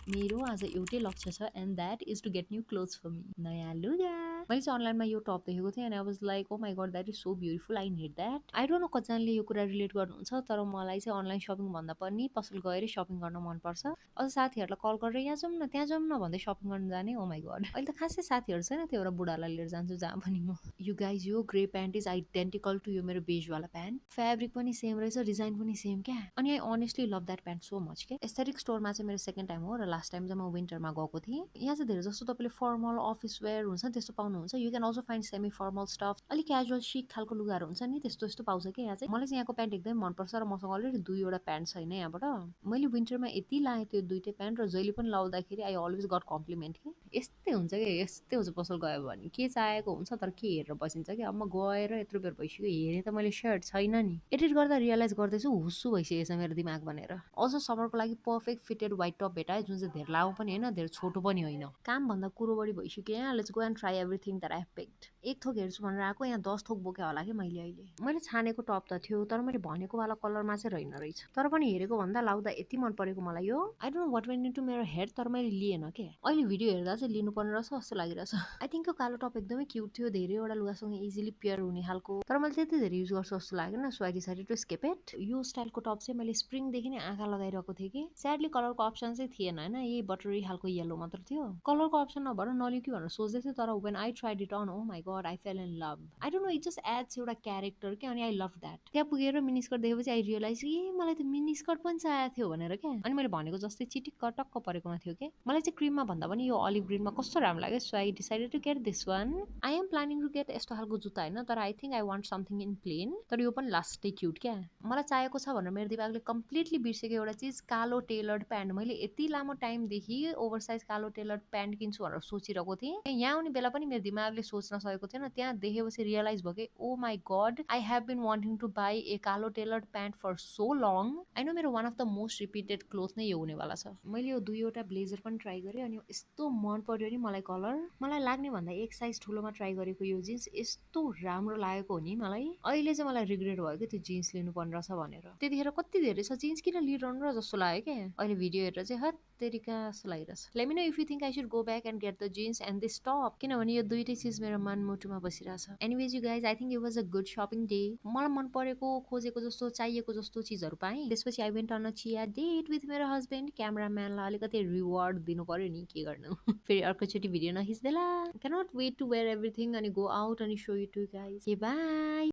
मेरो आज एउटै लक्ष्य छ and that is to get new clothes for me, नयाँ लुगा। मैले चाहिँ अनलाइनमा यो टप देखेको थिएँ and I was like oh my god that is so beautiful, I need that. I don't know कतिजनाले यो कुरा रिलेट गर्नुहुन्छ, तर मलाई चाहिँ अनलाइन सपिङ भन्दा पनि पसल गएर सपिङ गर्न मनपर्छ। अझ साथीहरूलाई कल गरेर यहाँ जाउँ न त्यहाँ जाउँ न भन्दै सपिङ गर्न जाने। ओ माई गड, अहिले त खासै साथीहरू छैन, त्यो एउटा बुढालाई लिएर जान्छु जहाँ पनि म। यु गाइज यो grey pant is identical to यो मेरो बेजवाला प्यान्ट, फेब्रिक पनि सेम रहेछ, डिजाइन पनि सेम क्या। अनि I honestly love that pant so much के। एस्थेटिक स्टोरमा चाहिँ मेरो सेकेन्ड टाइम हो र लास्ट टाइम चाहिँ म विन्टरमा गएको थिएँ। यहाँ चाहिँ धेरै जस्तो तपाईँले फर्मल अफिस वेयर हुन्छ नि त्यस्तो पाउनुहुन्छ। You can also find semi formal stuff, अलिक क्याजुअल सिक खालको लुगाहरू हुन्छ नि त्यस्तो यस्तो पाउँछ कि यहाँ चाहिँ। मलाई चाहिँ यहाँको प्यान्ट एकदमै मनपर्छ र मसँग अलरेडी दुईवटा प्यान्ट छैन यहाँबाट। मैले विन्टरमा यति लाएँ त्यो दुइटै प्यान्ट र जहिले पनि लाउँदाखेरि आई अलवेज गट कम्प्लिमेन्ट कि यस्तै हुन्छ कि यस्तै हुन्छ पसल गयो भने के चाहेको हुन्छ तर के हेरेर बसिन्छ कि। अब म गएर यत्रो बेर भइसक्यो हेरेँ त मैले सर्ट छैन नि, एडिट गर्दा रियलाइज गर्दैछु हुस्सु भइसकेको छ मेरो दिमाग भनेर। अझ समरको लागि पर्फेक्ट फिटेड व्हाइट टप भेटाएँ जुन चाहिँ धेरै लामो पनि होइन धेरै छोटो पनि होइन। काम भन्दा कुरो बढी भइसक्यो यहाँ, let's go and try everything that I have picked. एक थोक हेर्छु भनेर आएको, यहाँ 10 थोक बोके होला कि मैले अहिले। मैले छानेको टप त थियो तर मैले भनेको वाला कलरमा चाहिँ रहेन रहेछ, तर पनि हेरेको भन्दा लाउँदा यति मन परेको मलाई यो। I don't know what went into मेरो हेड, तर मैले लिएन के। अहिले भिडियो हेर्दा चाहिँ लिनुपर्ने रहेछ जस्तो लागिरहेछ। आई थिङ्क यो कालो टप एकदमै क्युट थियो, धेरैवटा लुगासँग इजिली पेयर हुने खालको, तर मैले त्यति धेरै युज गर्छु जस्तो लागेन, so I decided to skip it. यो स्टाइलको टप चाहिँ मैले स्प्रिङदेखि नै आँखा लगाइरहेको थिएँ कि। स्याडली कलरको अप्सन चाहिँ थिएन होइन, यही बटरी खालको येलो मात्र थियो। कलरको अप्सन नभएर नलियो कि भनेर सोच्दै थिएँ, तर when I tried it on oh my god I fell in love. I don't know it just adds एउटा क्यारेक्टर के, अनि आई लभ द्याट। त्यहाँ पुगेर मिनी स्कर्ट देखेपछि आई रियलाइज ए मलाई त मिनी स्कर्ट पनि चाहिएको थियो भनेर क्या। अनि मैले भनेको जस्तै चिटिक्क टक्क परेकोमा थियो कि। मलाई चाहिँ क्रिममा भन्दा पनि यो अलिभ ग्रिनमा कस्तो राम्रो लाग्यो, so I decided to get this one. I am planning to get यस्तो खालको जुत्ता होइन, तर I think I want something in plain, तर यो पनि लास्टै क्युट क्या। मलाई चाहिएको छ भनेर मेरो दिमागले कम्प्लिटली बिर्सेको एउटा चिज कालो टेलर्ड प्यान्ट। मैले यति लामो टाइमदेखि ओभरसाइज कालो टेलर्ड प्यान्ट किन्छु भनेर सोचिरहेको थिएँ, यहाँ आउने बेला पनि मेरो दिमागले सोच्न सकेको थिएन। त्यहाँ देखेपछि रियलाइज भयो कि oh my god I have been wanting to buy a कालो tailored pant for so long. I know मेरो one of the most repeated cloth नै यो हुनेवाला छ। मैले यो दुईवटा ब्लेजर पनि ट्राई गरेँ अनि यस्तो मन पर्यो नि मलाई कलर, मलाई लाग्ने भन्दा एक साइज ठुलोमा ट्राई गरेको यो जिन्स यस्तो राम्रो लागेको हो नि मलाई। अहिले चाहिँ मलाई रिग्रेट भयो कि त्यो जिन्स लिनुपर्ने रहेछ भनेर, त्यतिखेर कति धेरै छ जिन्स किन लिइरहनु र जस्तो लाग्यो क्या। अहिले भिडियो हेरेर चाहिँ हत तेरिका जस्तो लागिरहेछ। Let me know if you think I should go back and get the jeans and this top, किनभने यो दुइटै चिज मेरो मनमुटुमा बसिरहेछ। Anyways you guys I think it was a good shopping day. मलाई मन परेको खोजेको जस्तो चाहिएको जस्तो चिजहरू पाएँ। त्यसपछि आई वेन्ट अन अ चिया डेट विथ मेरो हस्बेन्ड। क्यामराम्यानलाई अलिकति रिवार्ड दिनु पर्यो नि, के गर्नु फेरि अर्कोचोटि भिडियो नखिच्दैला। Can't wait to wear everything अनि गो आउट अनि so you too guys. By.